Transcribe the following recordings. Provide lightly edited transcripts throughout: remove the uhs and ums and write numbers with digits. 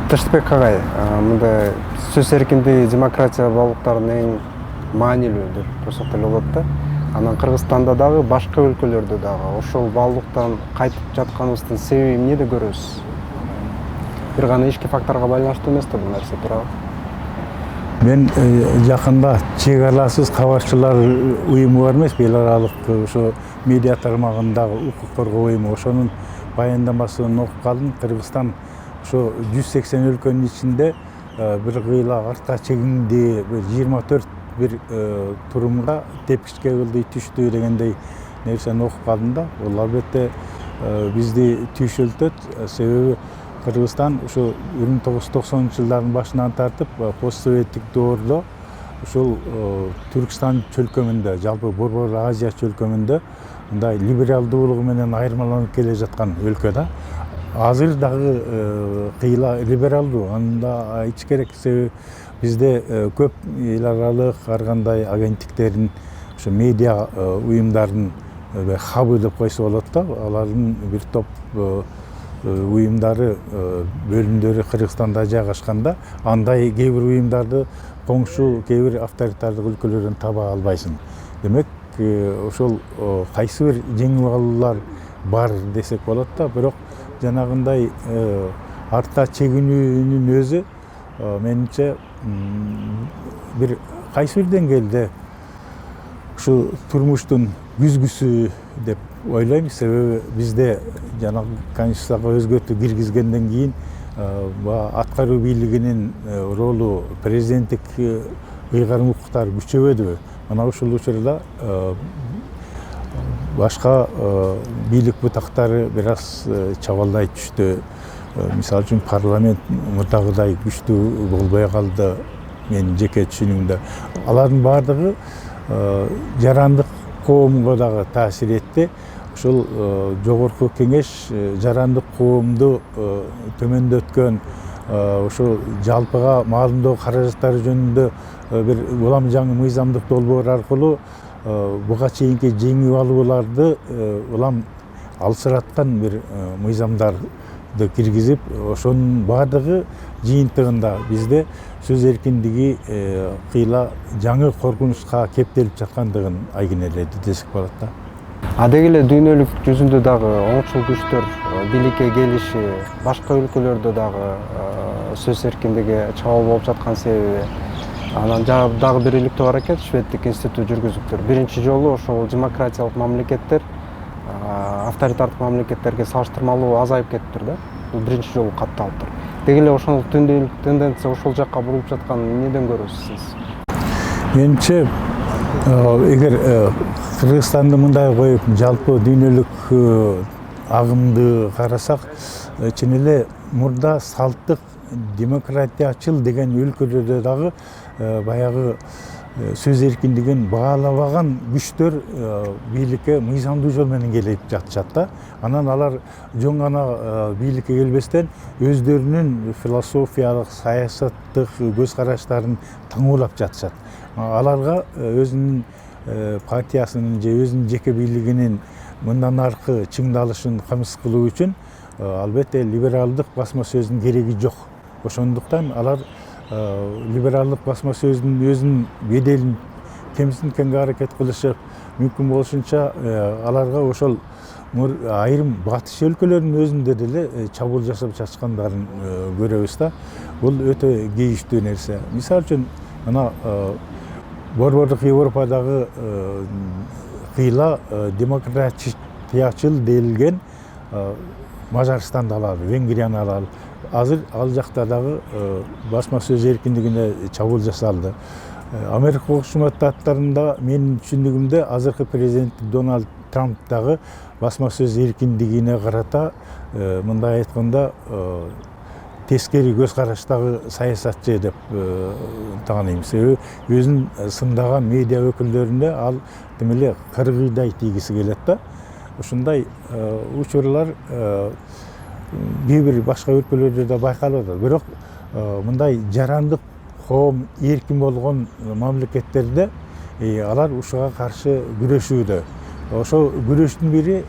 Тынчтыкбек агай, мындай сөз эркиндиги демократия баалуулуктардын эң маанилүү деп койсок деле болот да. Анан Кыргызстанда дагы, башка өлкөлөрдө дагы ошол баалуулуктан кайтып жатканыбыздын себеби эмнеде көрөбүз? Бир гана ички факторго байланыштуу эмес да бул нерсе, туурабы? Мен жакында чек араласыз кабарчылар уюму бар эмес, эл аралык ошо медиа тармагындагы укук коргоо уюму, ошонун баяндамасын окуп калдым. Кыргызстан ошо 180 өлкөнүн ичинде бир кыйла артка чегинди, 24 бир турумга тепкичке кылды, түштү дегендей нерсени окуп калдым да. Бул албетте бизди түйшөлтөт, себеби Кыргызстан ошо 1990-жылдардын башынан тартып постсоветтик доордо ушул Түркстан чөлкөмүндө, жалпы Борбор Азия чөлкөмүндө мындай либералдуулугу менен айырмаланып келе жаткан өлкө да. Азыр дагы кыйла либералдуу, анда айтыш керек, себеби бизде көп эл аралык ар кандай агенттиктердин, ошо медиа уюмдардын хабы деп койсо болот да. Алардын бир топ уюмдары, бөлүмдөрү Кыргызстанда жайгашканда, андай кээ бир уюмдарды коңшу кээ бир авторитардык өлкөлөрдөн таба албайсың. Демек, ошол кайсы бир жеңип алуулар бар десек болот да, бирок жанагындай артка чегинүүнүн өзү менимче бир кайсы бир деңгээлде ушу турмуштун күзгүсү деп ойлойм. Себеби бизде жанагы Конституцияга өзгөртүү киргизгенден кийин аткаруу бийлигинин ролу, президенттик ыйгарым укуктары күчөбөдүбү? Мына ушул учурда башка бийлик бутактары бир аз чабалдай түштү. Мисалы үчүн парламент мурдагыдай күчтүү болбой калды, менин жеке түшүнүгүмдө. Алардын баардыгы жарандык коомго дагы таасир этти. Ушул жогорку кеңеш жарандык коомду төмөндөткөн, ошо жалпыга маалымдоо каражаттары жөнүндө бир улам жаңы мыйзамдык долбоор аркылуу буга чейинки жеңип алууларды улам алсыраткан бир мыйзамдарды киргизип, ошонун баардыгы жыйынтыгында бизде сөз эркиндиги кыйла жаңы коркунучка кептелип жаткандыгын айгинеледи десек болот да. Деги эле дүйнөлүк жүзүндө дагы оңчул күчтөр бийликке келиши, башка өлкөлөрдө дагы сөз эркиндиги чабуул болуп жаткан себеби, анан дагы бир иликтөө бар экен, шведтик институт жүргүзүптүр. Биринчи жолу ошол демократиялык мамлекеттер авторитардык мамлекеттерге салыштырмалуу азайып кетиптир да. Бул биринчи жолу катталыптыр. Деги эле ошол тенденция ошол жакка бурулуп жатканын эмнеден көрөсүз сиз? Менимче, эгер Кыргызстанды мындай коюп, жалпы дүйнөлүк агымды карасак, чын эле мурда салттык демократиячыл деген өлкөлөрдө дагы баягы сөз эркиндигин баалабаган күчтөр бийликке мыйзамдуу жол менен келип жатышат да. Анан алар жөн гана бийликке келбестен өздөрүнүн философиялык, саясаттык көз караштарын таңуулап жатышат. Аларга өзүнүн партиясынын же өзүнүн жеке бийлигинин мындан аркы чыңдалышын камсыз кылуу үчүн албетте либералдык басма сөздүн кереги жок. Ошондуктан алар либералдык басма сөздүн өзүнүн беделин кемсинткенге аракет кылышып, мүмкүн болушунча аларга ошол айрым батыш өлкөлөрүнүн өзүндө деле чабуул жасап жаткандарын көрөбүз да. Бул өтө кейиштүү нерсе. Мисалы үчүн, мына Борбордук Европадагы кыйла демократиячыл делген Мажарстанды алалы, Венгрияны алалы. Азыр ал жакта дагы басма сөз эркиндигине чабуул жасалды. Америка Коңшу Штаттарында менин түшүнүгүмдө азыркы президент Дональд Трамп дагы басма сөз эркиндигине карата мындай айтканда тескери көз караштагы саясатчы деп тааныйм. Себеби өзүн сындаган медиа өкүлдөрүнө ал демеле кыргыйдай тийгиси келет да. Ушундай учурлар кээ бир башка өлкөлөрдө да байкалып атат. Бирок мындай жарандык коом эркин болгон мамлекеттерде алар ушуга каршы күрөшүүдө. Ошол күрөштүн бири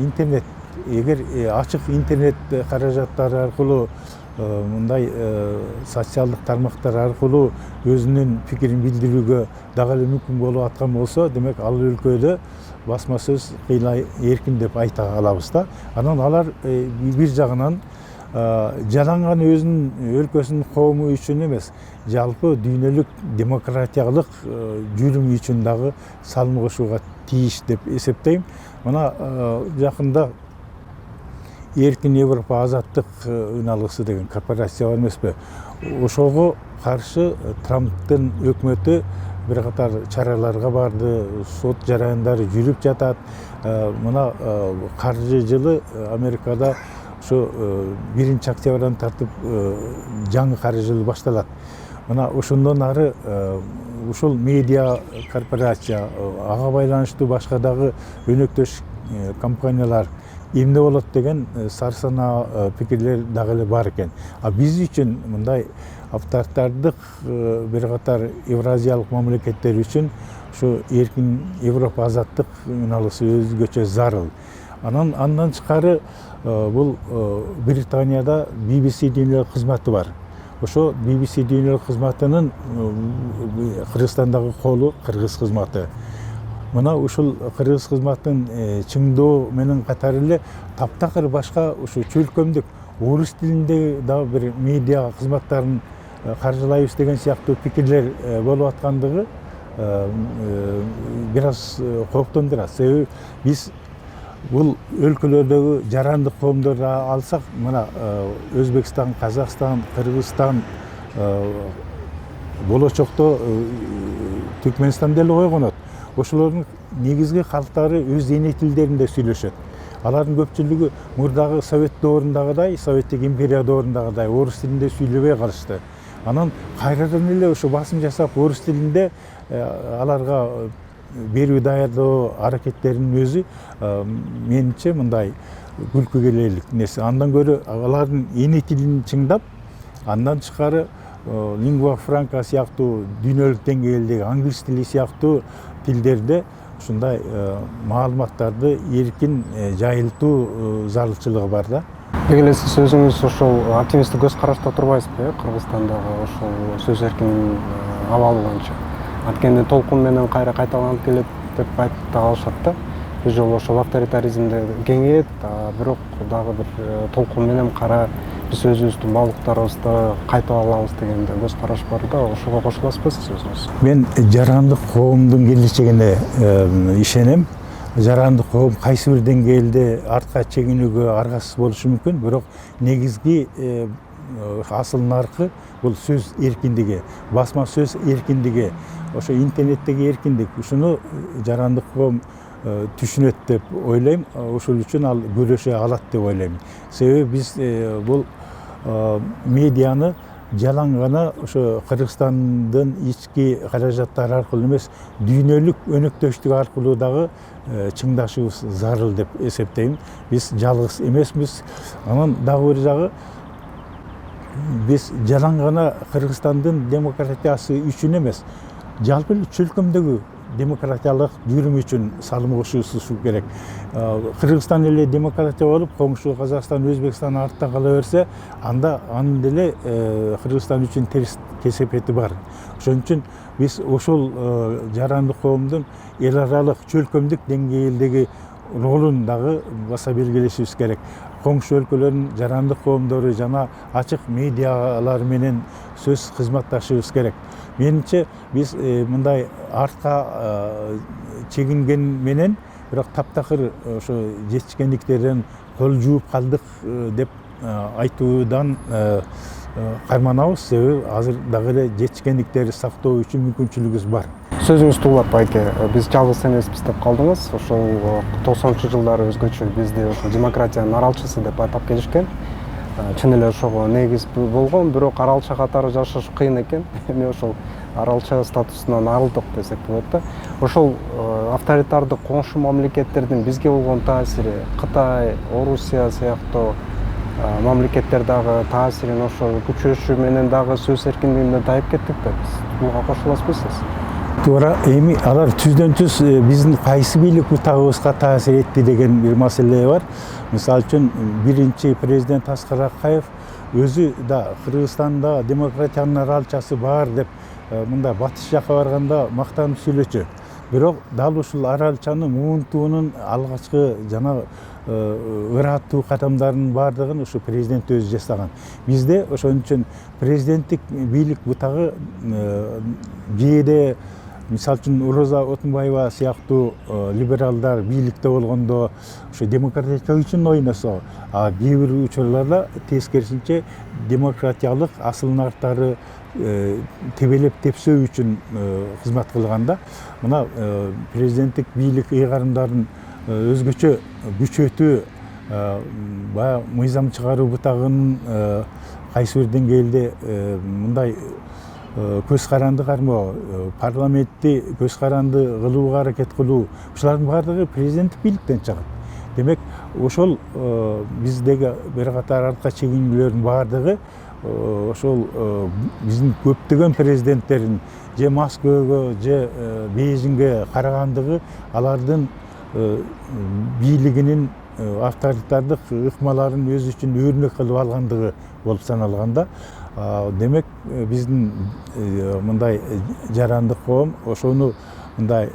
интернет. Эгер ачык интернет каражаттары аркылуу мындай социалдык тармактар аркылуу өзүнүн пикирин билдирүүгө дагы эле мүмкүн болуп аткан болсо, демек ал өлкөдө басма сөз кыйла эркин деп айта алабыз да. Анан алар бир жагынан жалаң өзүнүн өлкөсүнүн коому үчүн эмес, жалпы дүйнөлүк демократиялык жүрүм үчүн дагы салым кошууга тийиш деп эсептейм. Мына жакында Эркин Европа азаттык үналгысы деген корпорация бар эмеспи? Ошого каршы Трамптын өкмөтү бир катар чараларга барды, сот жараяндары жүрүп жатат. Мына каржы жылы Америкада ошо 1-октябрдан тартып жаңы каржы жылы башталат. Мына ошондон ары ушул медиа корпорация, ага байланыштуу башка дагы өнөктөш компаниялар эмне болот деген сарсанаа пикирлер дагы эле бар экен. Биз үчүн мындай авторитардык бир катар евразиялык мамлекеттер үчүн ушу эркин Европа азаттык үналгысы өзгөчө зарыл. Андан тышкары бул Британияда BBC дүйнөлүк кызматы бар. Ошо BBC дүйнөлүк кызматынын Кыргызстандагы колу кыргыз кызматы. Мына ушул кыргыз кызматтын чыңдоо менен катары эле таптакыр башка ушу чөлкөмдүк орус тилинде дагы бир медиа кызматтарын каржылайбыз деген сыяктуу пикирлер болуп аткандыгы бир аз кооптондурат. Себеби биз бул өлкөлөрдөгү жарандык коомдорду алсак, мына Өзбекстан, Казакстан, Кыргызстан, болочокто Түркмөнстан деле койгонот. Ошолордун негизги калктары өз эне тилдеринде сүйлөшөт. Алардын көпчүлүгү мурдагы Совет доорундагыдай, Советтик империя доорундагыдай орус тилинде сүйлөбөй калышты. Анан кайрадан эле ошо басым жасап орус тилинде аларга берүү даярдоо аракеттеринин өзү менимче мындай күлкүгө келерлик нерсе. Андан көрө алардын эне тилин чыңдап, андан тышкары лингва франка сыяктуу дүйнөлүк деңгээлдеги англис тили сыяктуу тилдерде ушундай маалыматтарды эркин жайылтуу зарылчылыгы бар да. Деги эле сиз өзүңүз ошол оптимисттик көз карашта турбайсызбы, Кыргызстандагы ошол сөз эркинин абалы боюнча? Анткени толкун менен кайталанып келет деп айтып калышат да. Бир жолу ошол авторитаризмде кеңейет, бирок дагы бир толкун менен биз өзүбүздүн баалуулуктарыбызды кайтып алабыз деген көз караш бар да. Ошого кошуласызбы сиз өзүңүз? Мен жарандык коомдун келечегине ишенем. Жарандык коом кайсы бир деңгээлде артка чегинүүгө аргасыз болушу мүмкүн, бирок негизги асыл наркы бул сөз эркиндиги, басма сөз эркиндиги, ошо интернеттеги эркиндик. Ушуну жарандык коом түшүнөт деп ойлойм. Ошол үчүн ал күрөшө алат деп ойлойм. Себеби биз бул медианы жалаң гана ошо Кыргызстандын ички каражаттары аркылуу эмес, дүйнөлүк өнөктөштүк аркылуу дагы чыңдашыбыз зарыл деп эсептейм. Биз жалгыз эмесмиз. Анан дагы бир жагы, биз жалаң гана Кыргызстандын демократиясы үчүн эмес, жалпы чөлкөмдөгү демократиялык жүрүм үчүн салым кошуусу керек. Кыргызстан эле демократия болуп, коңшу Казакстан, Өзбекстан артта кала берсе, анда анын деле Кыргызстан үчүн терс кесепети бар. Ошон үчүн биз ошол жарандык коомдун эл аралык чөлкөмдүк деңгээлдеги ролун дагы баса белгилешибиз керек. Коңшу өлкөлөрдүн жарандык коомдору жана ачык медиалар менен сөз кызматташыбыз керек. Менимче биз мындай артка чегинген менен, бирок таптакыр ошо жетишкендиктерден кол жууп калдык деп айтуудан кайманабыз. Себеби азыр дагы эле жетишкендиктерди сактоо үчүн мүмкүнчүлүгүбүз бар. Сөзүңүздү улап байке, биз жалгыз эмеспиз деп калдыңыз. Ошол 90-жылдары өзгөчө бизди ошо демократиянын аралчысы деп атап келишкен. Чын эле ошого негиз болгон, бирок аралча катары жашаш кыйын экен. Эми ошол аралча статусунан арылдык десек болот да. Ошол авторитардык коңшу мамлекеттердин бизге болгон таасири, Кытай, Орусия сыяктуу мамлекеттер дагы таасирин ошол күчөшү менен дагы сөз эркиндигине тайып кеттик да. Биз буга кошуласызбы сиз? Туура, эми алар түздөн түз биздин кайсы бийлик бутагыбызга таасир этти деген бир маселе бар. Мисалы үчүн, биринчи президент Аскар Акаев өзү да Кыргызстанда демократиянын аралчасы бар деп мында батыш жака барганда мактанып сүйлөчү. Бирок дал ушул аралчаны муунтуунун алгачкы жана ыраттуу кадамдарынын баардыгын ушу президент өзү жасаган. Бизде ошон үчүн президенттик бийлик бутагы кээде мисалы үчүн Роза Отунбаева сыяктуу либералдар бийликте болгондо ошо демократия үчүн ойносо, а кээ бир учурларда тескерисинче демократиялык асыл нарттары тебелеп тепсөө үчүн кызмат кылганда, мына президенттик бийлик ыйгарымдарын өзгөчө күчөтүү, баягы мыйзам чыгаруу бутагынын кайсы бир деңгээлде мындай көз каранды кармоо, парламентти көз каранды кылууга аракет кылуу, ушулардын баардыгы президенттик бийликтен чыгат. Демек, ошол биздеги бир катар артка чегинулөрдүн баардыгы ошол биздин көптөгөн президенттердин же Москвага, же Бейжиңге карагандыгы алардын бийлигинин авторитардык ыкмаларын өз үчүн өрнөк кылып алгандыгы болуп саналганда, демек биздин мындай жарандык коом ошону мындай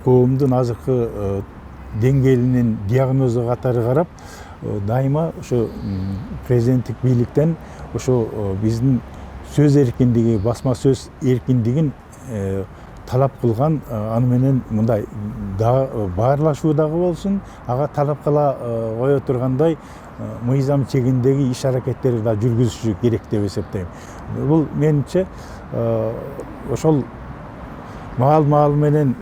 коомдун азыркы деңгээлинин диагнозу катары карап, дайыма ошо президенттик бийликтен ошо биздин сөз эркиндиги, басма сөз эркиндигин талап кылган, аны менен мындай баарлашуу дагы болсун, ага талап кыла кое тургандай мыйзам чегиндеги иш аракеттерди да жүргүзүшү керек деп эсептейм. Бул менимче ошол маал менен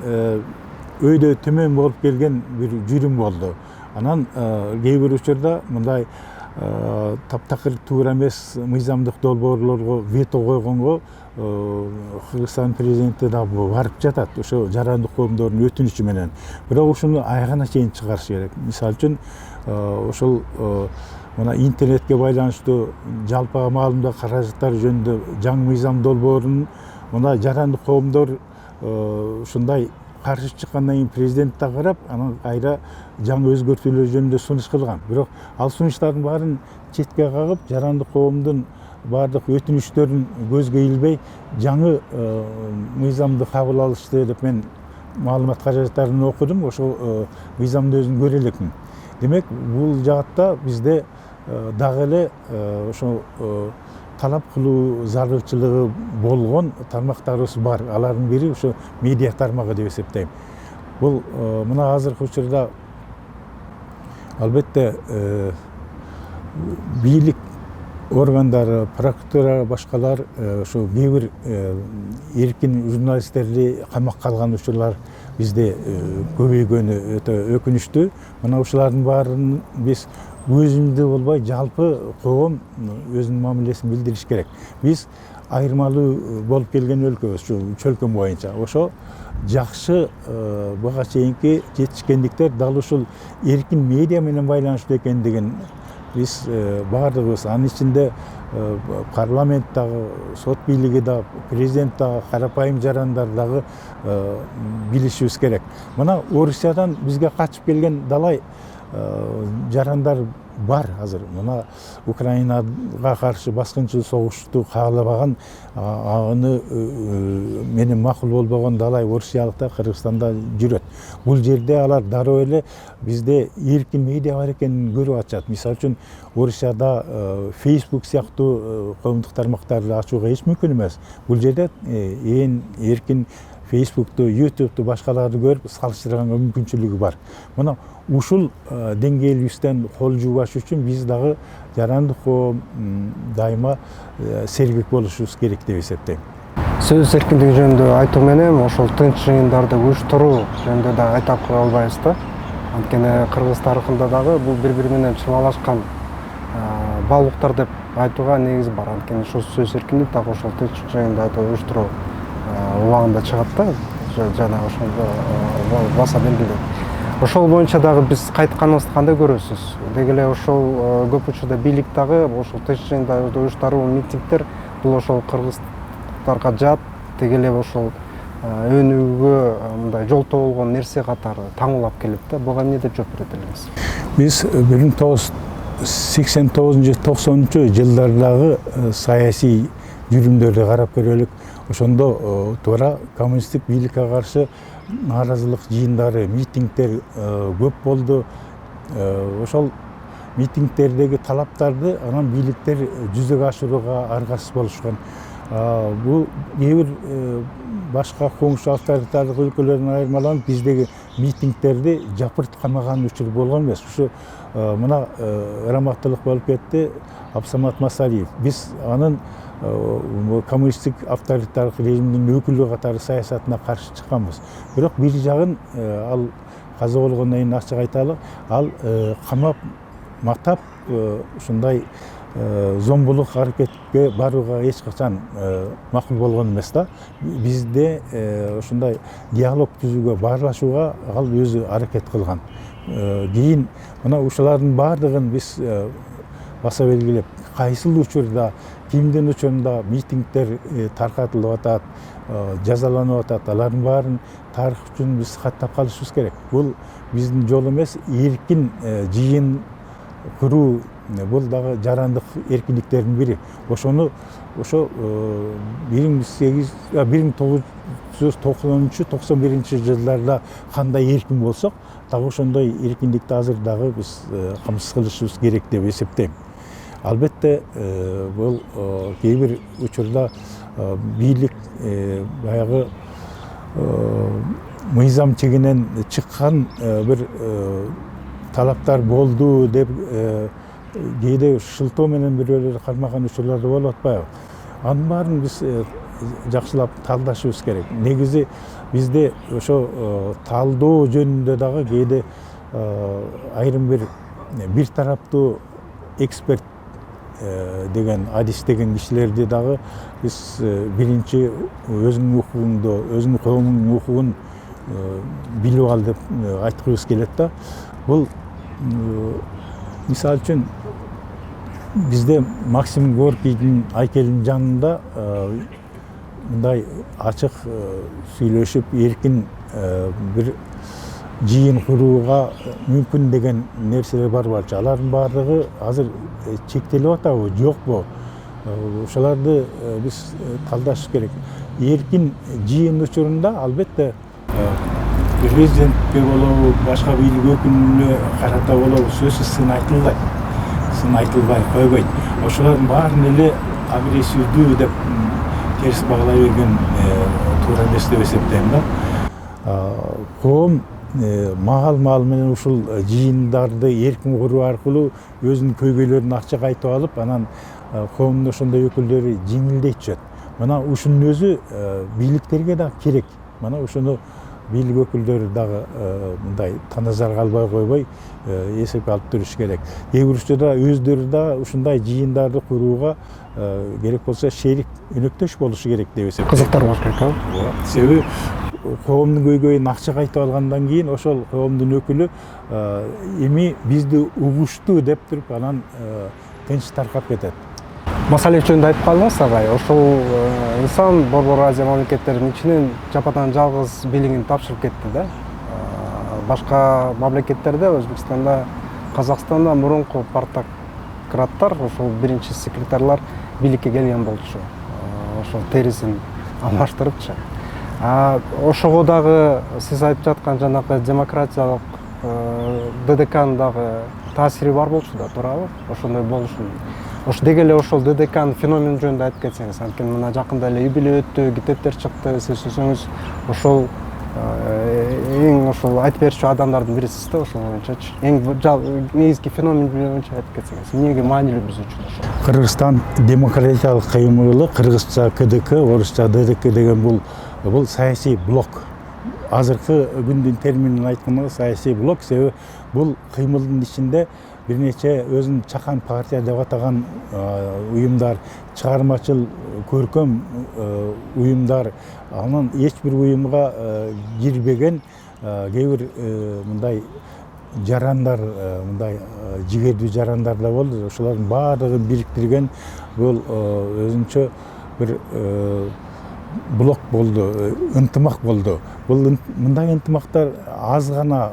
өйдө төмөн болуп келген бир жүрүм болду. Анан кээ бир учурда мындай таптакыр туура эмес мыйзамдык долбоорлорго вето койгонго Кыргызстан президенти да барып жатат, ошо жарандык коомдордун өтүнүчү менен. Бирок ушуну аягына чейин чыгарыш керек. Мисалы үчүн ошол мына интернетке байланыштуу жалпы маалымдоо каражаттары жөнүндө жаңы мыйзам долбоорун мына жарандык коомдор ушундай каршы чыккандан кийин президент да карап, анан кайра жаңы өзгөртүүлөр жөнүндө сунуш кылган. Бирок ал сунуштардын баарын четке кагып, жарандык коомдун баардык өтүнүчтөрүн көзгө илбей, жаңы мыйзамды кабыл алышты деп мен маалымат каражаттарын окудум, ошол мыйзамды өзүн көрө элекмин. Демек, бул жагатта бизде дагы эле ошо талап кылуу зарылчылыгы болгон тармактарыбыз бар. Алардын бири ошо медиа тармагы деп эсептейм. Бул мына азыркы учурда албетте бийлик органдары, прокуратура, башкалар ошо кээ бир эркин журналисттерди камакка алган учурлар бизде көбөйгөнү өтө өкүнүчтүү. Мына ушулардын баарын биз өзүндө болбой, жалпы коом өзүнүн мамилесин билдириш керек. Биз айырмалуу болуп келген өлкөбүз, ушу чөлкөм боюнча. Ошо жакшы буга чейинки жетишкендиктер дал ушул эркин медиа менен байланыштуу экендигин биз баардыгыбыз, анын ичинде парламент дагы, сот бийлиги да, президент дагы, карапайым жарандар дагы билишибиз керек. Мына Орусиядан бизге качып келген далай жарандар бар азыр. Мына Украинага каршы баскынчыл согушту каалабаган, аны менен макул болбогон далай орусиялыктар Кыргызстанда жүрөт. Бул жерде алар дароо эле бизде эркин медиа бар экенин көрүп атышат. Мисалы үчүн Орусияда Facebook сыяктуу коомдук тармактарды ачууга эч мүмкүн эмес. Бул жерде ээн эркин Facebook'tu, YouTube'tu башкаларды көрүп салыштырганга мүмкүнчүлүгү бар. Мына ушул деңгээлибизден кол жуубаш үчүн биз дагы жарандык коом дайыма сергек болушубуз керек деп эсептейм. Сөз эркиндиги жөнүндө айтуу менен ошол тынч жыйындарды уюштуруу жөнүндө да айта албайбыз да. Анткени кыргыз тарыхында дагы бул бири-бири менен чырмалашкан баалуулуктар деп айтууга негиз бар. Анткени ошол сөз эркиндик дагы ошол тынч жыйындарды уюштуруу убагында чыгат да, жана ошол баса белгилейт. Ошол боюнча дагы биз кайтканыбызды кандай көрөсүз? Деги эле ошол көп учурда бийлик дагы ошол тынч жыйындарды уюштуруу, митингдер бул ошол кыргыздарга жат, деги эле ошол өнүгүүгө мындай жолтоо болгон нерсе катары таңуулап келет да. Буга эмне деп жооп берет элеңиз? Биз 89-90 жылдардагы саясий жүрүмдөрдү карап көрөлүк. Ошондо туура коммунисттик бийликке каршы нааразылык жыйындары, митингдер көп болду. Ошол митингдердеги талаптарды анан бийликтер жүзөгө ашырууга аргасыз болушкан. Бул кээ бир башка коңшу авторитардык өлкөлөрдөн айырмаланып биздеги митингдерди жапырткамаган учур болгон эмес. Ушу мына ырамактуулук болуп кетти Абсамат Масалиев. Биз анын коммунисттик авторитардык режимдин өкүлү катары саясатына каршы чыкканбыз. Бирок бир жагын ал каза болгондон кийин ачык айталы, ал камап матап ушундай зомбулук аракетке барууга эч качан макул болгон эмес да. Бизде ушундай диалог түзүүгө, баарлашууга ал өзү аракет кылган. Кийин мына ушулардын баардыгын биз баса белгилеп, кайсыл учурда, кимдин учурунда митингдер таркатылып атат, жазаланып атат, алардын баарын тарых үчүн биз каттап калышыбыз керек. Бул биздин жол эмес, эркин жыйын куруу, бул дагы жарандык эркиндиктердин бири. Ошо 1990-91 жылдарда кандай эркин болсок, дагы ошондой эркиндикти азыр дагы биз камсыз кылышыбыз керек деп эсептейм. Албетте бул кээ бир учурда бийлик баягы мыйзам чегинен чыккан бир талаптар болду деп кээде шылтоо менен бирөөлөр кармаган учурлар да болуп атпайбы? Анын баарын биз жакшылап талдашыбыз керек. Негизи бизде ошо талдоо жөнүндө дагы кээде айрым бир тараптуу эксперт деген адис деген кишилерди дагы биз биринчи өзүңүн укугуңду, өзүңүн коомуңдун укугун билип ал деп айткыбыз келет да. Бул мисалы үчүн бизде Максим Горкийдин айкелинин жанында мындай ачык сүйлөшүп, эркин бир жыйын курууга мүмкүн деген нерселер бар болчу. Алардын баардыгы азыр чектелип атабы, жокпу? Ошолорду биз талдашыбыз керек. Эркин жыйын учурунда албетте президентке болобу, башка бийлик өкүлүнө карата болобу сөзсүз сын айтылбай койбойт. Ошолордун баарын эле агрессивдүү деп терс баглай берген туура эмес деп эсептейм да. Коом маал менен ушул жыйындарды эркин куруу аркылуу өзүнүн көйгөйлөрүн ачык айтып алып, анан коомдун ошондой өкүлдөрү жеңилдей түшөт. Мына ушунун өзү бийликтерге да керек. Мына ушуну бийлик өкүлдөрү дагы мындай таназарга албай койбой эсепке алып туруш керек. Кээ бир учурда өздөрү да ушундай жыйындарды курууга керек болсо шерик өнөктөш болушу керек деп эсептейм. Кызыктырбаш керек. Себеби коомдун көйгөйүн ачык айтып алгандан кийин ошол коомдун өкүлү эми бизди угушту деп туруп анан тынч таркап кетет. Масалиев жөнүндө айтып калдыңыз агай. Ошол инсан Борбор Азия мамлекеттеринин ичинен жападан жалгыз бийлигин тапшырып кетти да. Башка мамлекеттерде, Өзбекстанда, Казакстанда мурунку партократтар, ошол биринчи секретарлар бийликке келген болчу. Ошол терисин алмаштырыпчы. Ошого дагы сиз айтып жаткан жанагы демократиялык ДДКнын дагы таасири бар болчу да, туурабы? Ошондой болушун. Деги эле ошол ДДКнын феномени жөнүндө айтып кетсеңиз, анткени мына жакында эле юбилей өттү, китептер чыкты, сиз сөзүңүз ошол эң ошол айтып берүүчү адамдардын бирисиз да, ошол боюнчачы. Эң негизги феномен боюнча айтып кетсеңиз, эмнеге маанилүү биз үчүн ошол? Кыргызстан демократиялык кыймылы, кыргызча КДК, орусча ДДК деген бул саясий блок. Азыркы күндүн терминин айтканда саясий блок, себеби бул кыймылдын ичинде бир нече өзүн чакан партия деп атаган уюмдар, чыгармачыл, көркөм уюмдар, анан эч бир уюмга кирбеген кээ бир мындай жарандар, мындай жигердүү жарандар да болду. Ошолордун баардыгын бириктирген бул өзүнчө бир блок болду, ынтымак болду. Бул мындай ынтымактар аз гана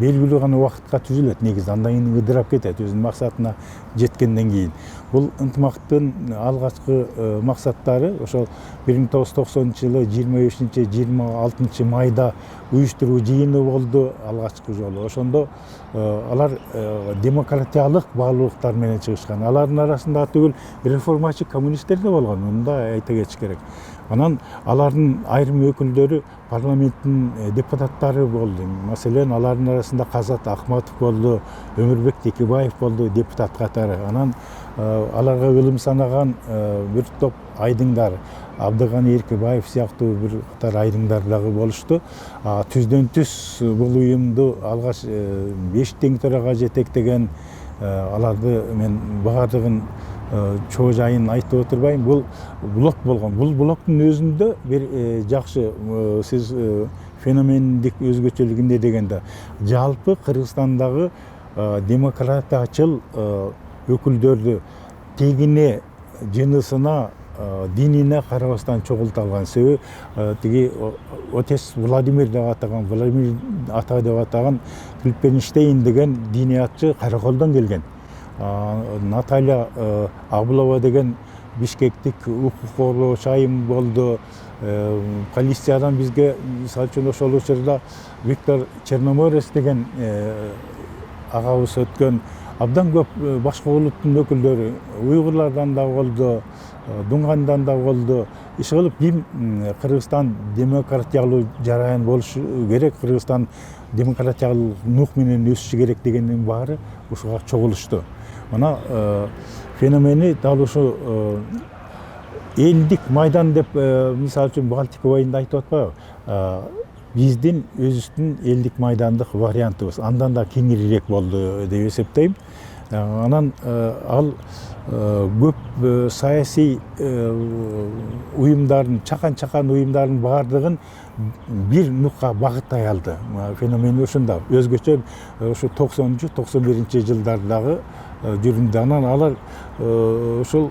белгилүү гана убакытка түзүлөт негизи, андан кийин ыдырап кетет өзүнүн максатына жеткенден кийин. Бул ынтымактын алгачкы максаттары ошол 1990-жылы 25-26 майда уюштуруу жыйыны болду алгачкы жолу. Ошондо алар демократиялык баалуулуктар менен чыгышкан. Алардын арасында түгүл реформачы коммунисттер да болгон, муну да айта кетиш керек. Анан алардын айрым өкүлдөрү парламенттин депутаттары болду. Маселен, алардын арасында Казат Акматов болду, Өмүрбек Текебаев болду депутат катары. Анан аларга ылым санаган бир топ айдыңдар, Абдыганы Эркебаев сыяктуу бир катар айдыңдар дагы болушту. Түздөн түз бул уюмду алгач 5 тең төрага жетектеген аларды мен баардыгын чоо жайын айтып отурбайм. Бул блок болгон. Бул блоктун өзүндө бир жакшы сиз феномендик өзгөчөлүгү дегенде жалпы Кыргызстандагы демократиячыл өкүлдөрдү тегине, жынысына, динине карабастан чогулта алган. Себеби тиги отец Владимир деп атаган, Владимир ата деп атаган Филиппенштейн деген диниятчы Караколдон келген. Наталья Абулова деген Бишкектик укук коргоочу айым болду. Полициядан бизге мисалы үчүн ошол учурда Виктор Черноморец деген агабыз өткөн. Абдан көп башка улуттун өкүлдөрү, уйгурлардан да болду, Дунгандан да болду. Иш кылып ким Кыргызстан демократиялуу жараян болушу керек, Кыргызстан демократиялык нух менен өсүшү керек дегендин баары ушуга чогулушту. Мына феномени дал ушу элдик майдан деп мисалы үчүн Балтика боюнда айтып атпайбы? Биздин өзүбүздүн элдик майдандык вариантыбыз андан да кеңирээк болду деп эсептейм. Анан ал көп саясий уюмдардын, чакан уюмдардын баардыгын бир нукка багыттай алды. Феномен ушунда өзгөчө ушу 90-91-жылдардагы жүрүндө. Анан алар ушул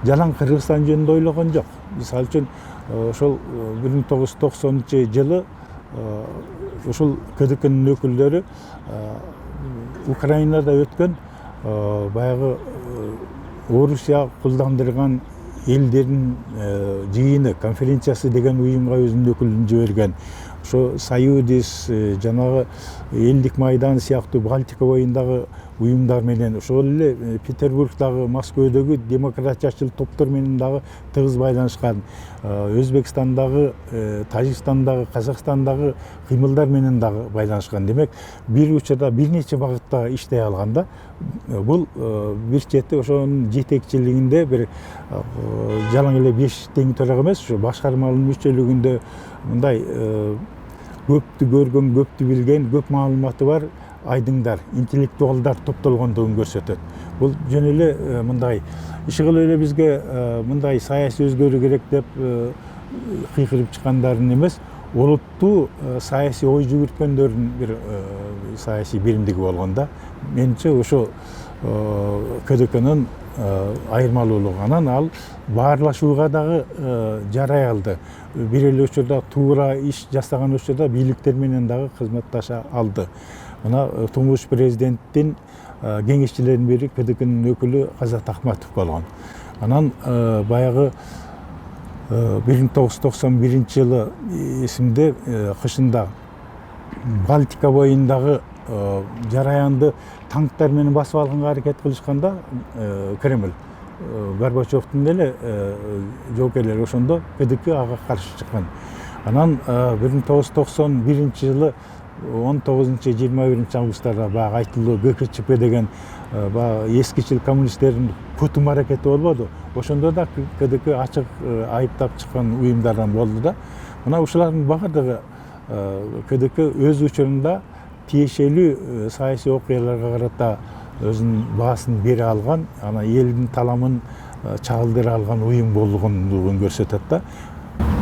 жалаң Кыргызстан жөнүндө ойлогон жок. Мисалы үчүн ошол 1990-жылы ушул КДКнын өкүлдөрү Украинада өткөн баягы Орусия кулдандырган элдердин жыйыны, конференциясы деген уюмга өзүнүн өкүлүн жиберген. Ошо Союдис, жанагы элдик майдан сыяктуу Балтика боюндагы уюмдар менен, ошол эле Петербургдагы, Москвадагы демократиячыл топтор менен дагы тыгыз байланышкан. Өзбекстандагы, Тажикстандагы, Казакстандагы кыймылдар менен дагы байланышкан. Демек, бир учурда бир нече багытта иштей алганда, бул бир чети ошонун жетекчилигинде бир жалаң эле 5 тең төрага эмес, ушу башкармалын мүчөлүгүндө мындай көптү көргөн, көптү билген, көп маалыматы бар айдыңдар, интеллектуалдар топтолгондугун көрсөтөт. Бул жөн эле мындай иш кылып эле бизге мындай саясий өзгөрүү керек деп кыйкырып чыккандарын эмес, олуттуу саясий ой жүгүрткөндөрдүн бир саясий биримдиги болгон да. Менимче ошо КДКнын айырмалуулугу. Анан ал баарлашууга дагы жарай алды. Бир эле учурда туура иш жасаган учурда бийликтер менен дагы кызматташа алды. Мына тумуш президенттин кеңешчилеринин бири КДКнын өкүлү Казат Акматов болгон. Анан баягы 1991-жылы эсимде кышында Балтика боюндагы жараянды танктар менен басып алганга аракет кылышканда Кремль Горбачевдун эле жоокерлери ошондо КДК ага каршы чыккан. Анан 1991-жылы 19-21 августтарда баягы айтылуу ГКЧП деген эскичил коммунисттердин көтүм аракети болбоду. Ошондо да КДК ачык айыптап чыккан уюмдардан болду да. Мына ушулардын баардыгы КДК өз учурунда тиешелүү саясий окуяларга карата өзүнүн баасын бере алган, анан элдин таламын чагылдыра алган уюм болгондугун көрсөтөт да.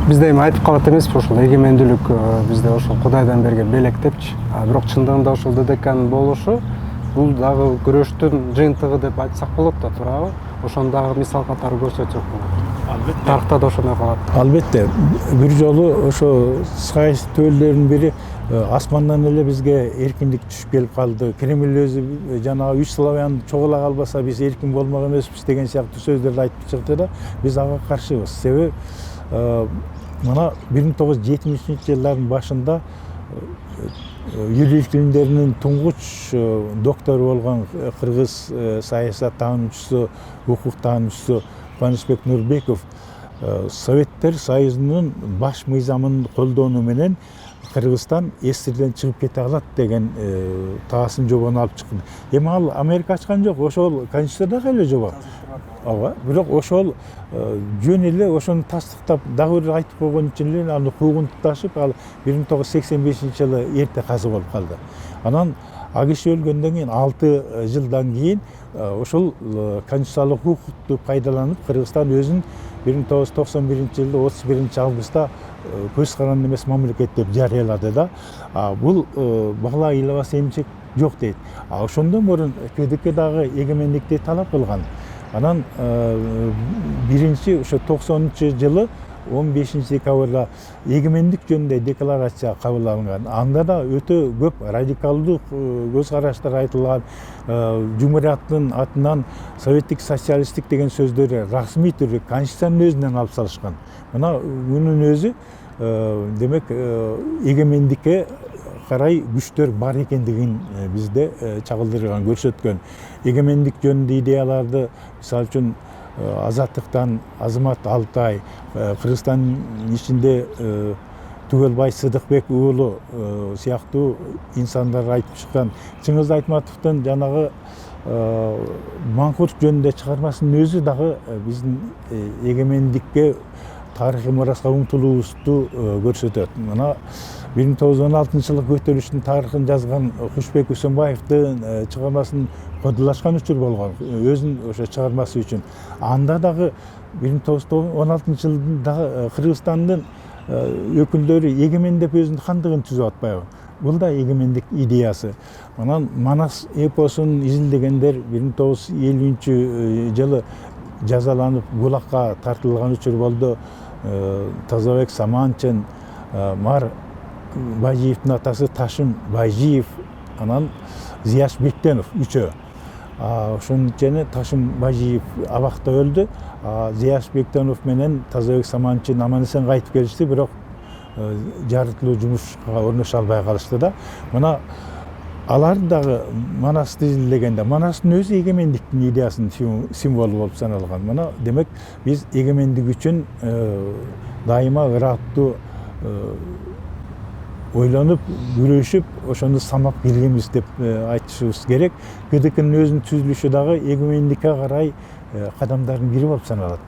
Бизде эми айтып калат эмеспи, ошол эгемендүүлүк бизде ошол Кудайдан берген белек депчи. Бирок чындыгында ошол ДДКнын болушу бул дагы күрөштүн жыйынтыгы деп айтсак болот да, туурабы? Ошону дагы мисал катары көрсөтсөк болот. тарыхта да ошондой калат. Албетте, бир жолу ошо саясий төөлдөрдүн бири асмандан эле бизге эркиндик түшүп келип калды. Кремль өзү жанагы үч славян чогула калбаса биз эркин болмок эмеспиз деген сыяктуу сөздөрдү айтып чыкты да, биз ага каршыбыз. Себеби мына 1970 жылдардын башында юридик илимдеринин туңгуч доктору болгон кыргыз саясат таануучусу, укук таануучусу Кубанычбек Нурбеков Советтер Союзунун баш мыйзамын колдонуу менен Кыргызстан эсирден чыгып кете алат деген таасын жобону алып чыкты. Эми ал Америка ачкан жок, ошол Конституциядагы эле жобо. Ооба, бирок ошол жөн эле ошону тастыктап дагы бир айтып койгон үчүн эле аны куугун туташып, ал 1985-жылы эрте каза болуп калды. Анан ал киши өлгөндөн кийин 6 жылдан кийин ошол конституциялык укукту пайдаланып Кыргызстан өзүн 1991-жылы 31-августта көз каранды эмес мамлекет деп жарыялады да. Бул бала ыйлабас эмчек жок дейт. Ошондон мурун КДК дагы эгемендикти талап кылган. Анан биринчи ошо 90-жылы 15 декабрда эгемендик жөнүндө декларация кабыл алынган. Анда да өтө көп радикалдуу көз караштар айтылган. Жумурияттын атынан советтик социалисттик деген сөздөрү расмий түрдө Конституциянын өзүнөн алып салышкан. Мына мунун өзү демек эгемендикке карай күчтөр бар экендигин бизде чагылдырган, көрсөткөн. Эгемендик жөнүндө идеяларды мисалы үчүн Азаттыктан Азамат Алтай, Кыргызстандын ичинде Түгөлбай Сыдыкбек уулу сыяктуу инсандар айтып чыккан. Чыңгыз Айтматовдун жанагы Маңкурт жөнүндө чыгармасынын өзү дагы биздин эгемендикке, тарыхый мураска умтулуубузду көрсөтөт. Мына 1916-жылы көтөрүлүштүн тарыхын жазган Кушбек Үсөнбаевдин чыгармасын кодулашкан учур болгон, өзүнүн ошо чыгармасы үчүн. Анда дагы 1916-жылда Кыргызстандын өкүлдөрү эгемен деп өзүнүн хандыгын түзүп атпайбы? Бул да эгемендик идеясы. Анан Манас эпосун изилдегендер 1950-жылы жазаланып Гулакка тартылган учур болду. Тазабек Саманчын, Мар Бажиевдин атасы Ташым Бажиев, анан Зияш Бектенов үчөө. Ошонун ичинде Ташым Бажиев абакта өлдү. Зияш Бектенов менен Тазабек Саманчын аман-эсен кайтып келишти, бирок жарытылуу жумушка орношо албай калышты да. Мына алар дагы Манасты изилдегенде, Манастын өзү эгемендиктин идеясынын символу болуп саналган. Мына демек биз эгемендик үчүн дайыма ыраттуу ойлонуп, күрөшүп, ошону самап келгенбиз деп айтышыбыз керек. КДКнын өзүнүн түзүлүшү дагы эгемендикке карай кадамдардын бири болуп саналат.